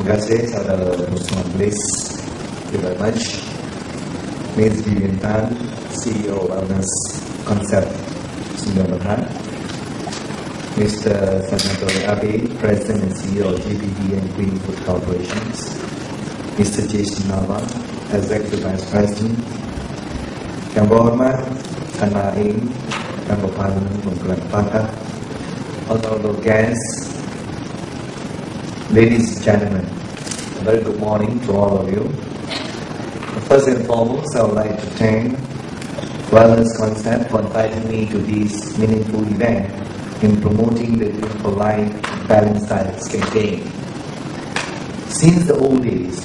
Terima kasih saudara Usman Bliss. Thank you very much. Ms. Vivian Tan, CEO Wellness Concept Sumber. Mr. Senator Abe, President and CEO of GBD and Green Food Corporations. Mr. Jason Nava, Executive Vice President. Yang berhormat, Tanah Aing, Yang Berparlimen Menggerak honorable guests, ladies and gentlemen, a very good morning to all of you. First and foremost, I would like to thank Wellness Concept for inviting me to this meaningful event in promoting the Drink for Life Balanced Diets campaign. Since the old days,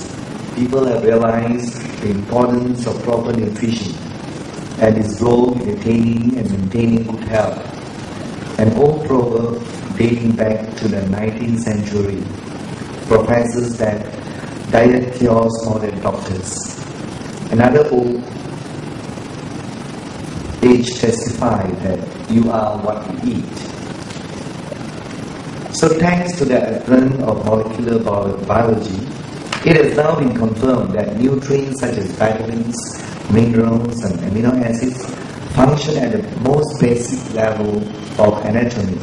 people have realized the importance of proper nutrition and its role in attaining and maintaining good health. An old proverb dating back to the 19th century professes that diet cures more than doctors. Another old age testified that you are what you eat. So thanks to the advent of molecular biology, it has now been confirmed that nutrients such as vitamins, minerals and amino acids function at the most basic level of anatomy,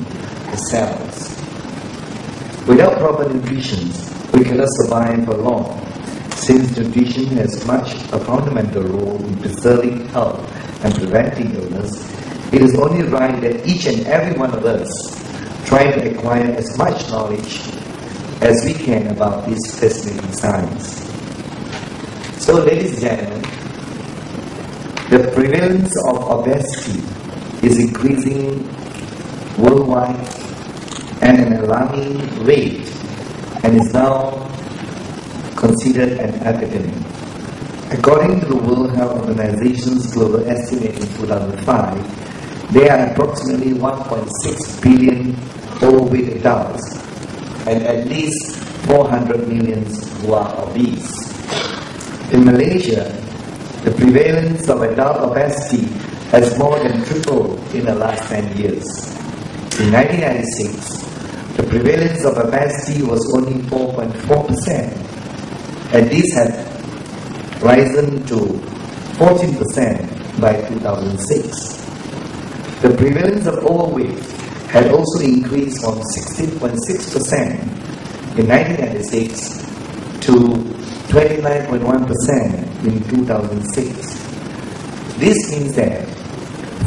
the cells. Without proper nutrition, we cannot survive for long. Since nutrition has much a fundamental role in preserving health and preventing illness, it is only right that each and every one of us try to acquire as much knowledge as we can about this fascinating science. So, ladies and gentlemen, the prevalence of obesity is increasing worldwide at an alarming rate and is now considered an epidemic. According to the World Health Organization's global estimate in 2005, there are approximately 1.6 billion overweight adults and at least 400 million who are obese. In Malaysia, the prevalence of adult obesity has more than tripled in the last 10 years. In 1996, the prevalence of obesity was only 4.4%, and this had risen to 14% by 2006. The prevalence of overweight had also increased from 16.6% in 1996 to 29.1% in 2006. This means that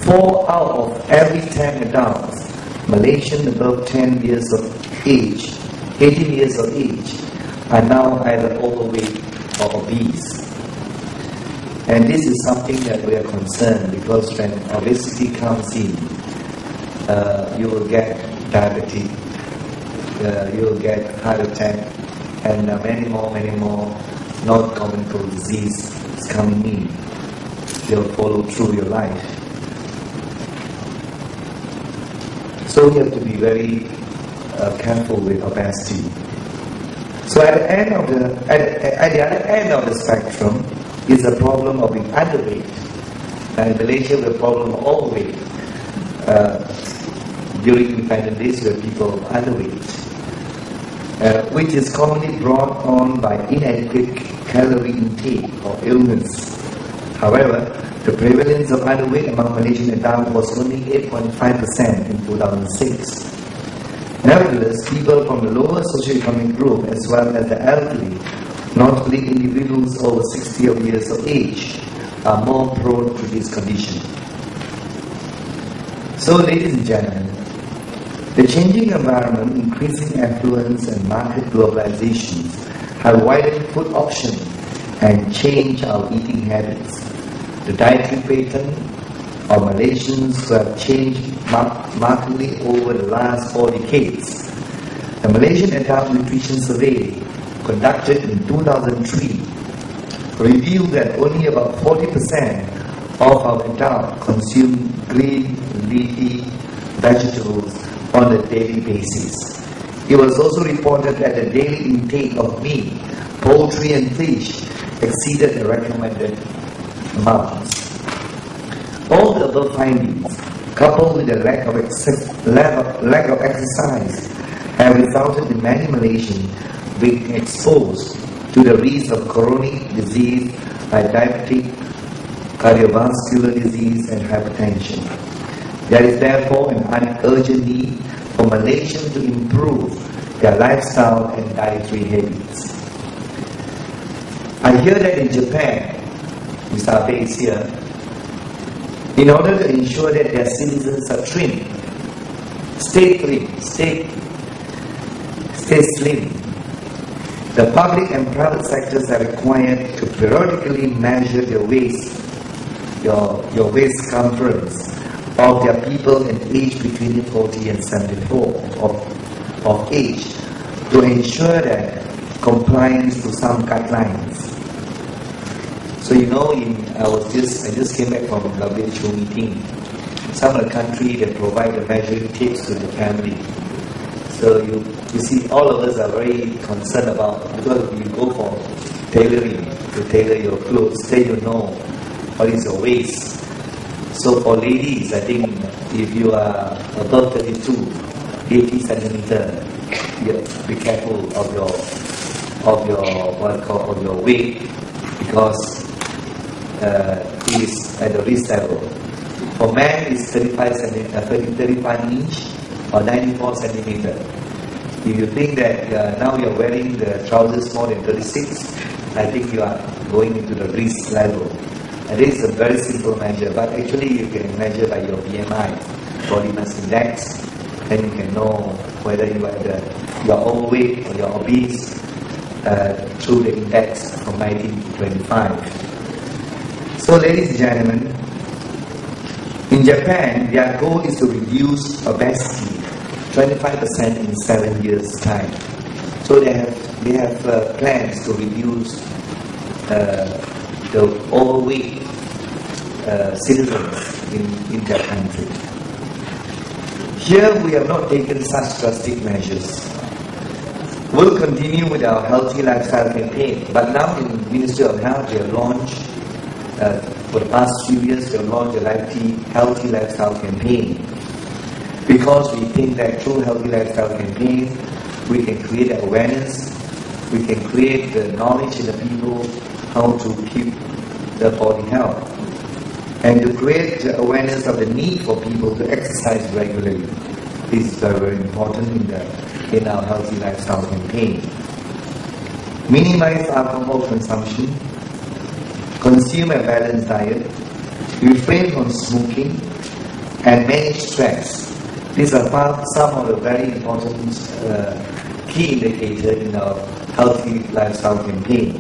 4 out of every 10 adults Malaysian above 10 years of age, 18 years of age, are now either overweight or obese. And this is something that we are concerned because when obesity comes in, you will get diabetes, you will get heart attack, and many more non-communicable disease is coming in. They'll follow through your life. So you have to be very careful with obesity. So at the other end of the spectrum is the problem of being underweight. And in Malaysia, the problem of overweight. During independent days, where people are underweight, which is commonly brought on by inadequate calorie intake or illness. However, the prevalence of underweight among Malaysian adults was only 8.5% in 2006. Nevertheless, people from the lower socioeconomic group as well as the elderly, notably individuals over 60 years of age, are more prone to this condition. So, ladies and gentlemen, the changing environment, increasing affluence and market globalization have widened food options and changed our eating habits. The dietary pattern of Malaysians who have changed markedly over the last 4 decades. The Malaysian Adult Nutrition Survey, conducted in 2003, revealed that only about 40% of our adults consume green, leafy vegetables on a daily basis. It was also reported that the daily intake of meat, poultry and fish exceeded the recommended amounts. All the above findings, coupled with the lack of exercise, have resulted in many Malaysians being exposed to the risk of chronic disease like diabetic, cardiovascular disease and hypertension. There is therefore an urgent need for Malaysians to improve their lifestyle and dietary habits. I hear that in Japan, Mr. Abe is here, in order to ensure that their citizens are trim, stay slim, the public and private sectors are required to periodically measure their waist, your waist circumference of their people in age between 40 and 74 of age to ensure that compliance to some guidelines. So you know, I just came back from WHO meeting. Some of the countries they provide the measuring tapes to the family. So you see, all of us are very concerned about, because you go for tailoring to tailor your clothes, then you know what is your waist. So for ladies, I think if you are above 32, 80 centimeter, be careful of your weight, because it is at the risk level. For men, it's 35 inch or 94 centimeter. If you think that now you're wearing the trousers more than 36, I think you are going into the risk level. And this is a very simple measure, but actually you can measure by your BMI, body mass index, then you can know whether you are overweight or you're obese through the index from 19 to 25. So ladies and gentlemen, in Japan, their goal is to reduce obesity 25% in 7 years' time. So they have plans to reduce the overweight citizens in their country. Here we have not taken such drastic measures. We'll continue with our healthy lifestyle campaign, but now in the Ministry of Health they have launched, for the past few years they have launched a healthy lifestyle campaign, because we think that through healthy lifestyle campaign we can create awareness, we can create the knowledge in the people how to keep their body health, and to create the awareness of the need for people to exercise regularly. This is very, very important in our healthy lifestyle campaign. Minimize alcohol consumption, consume a balanced diet, refrain from smoking, and manage stress. These are some of the very important key indicators in our healthy lifestyle campaign.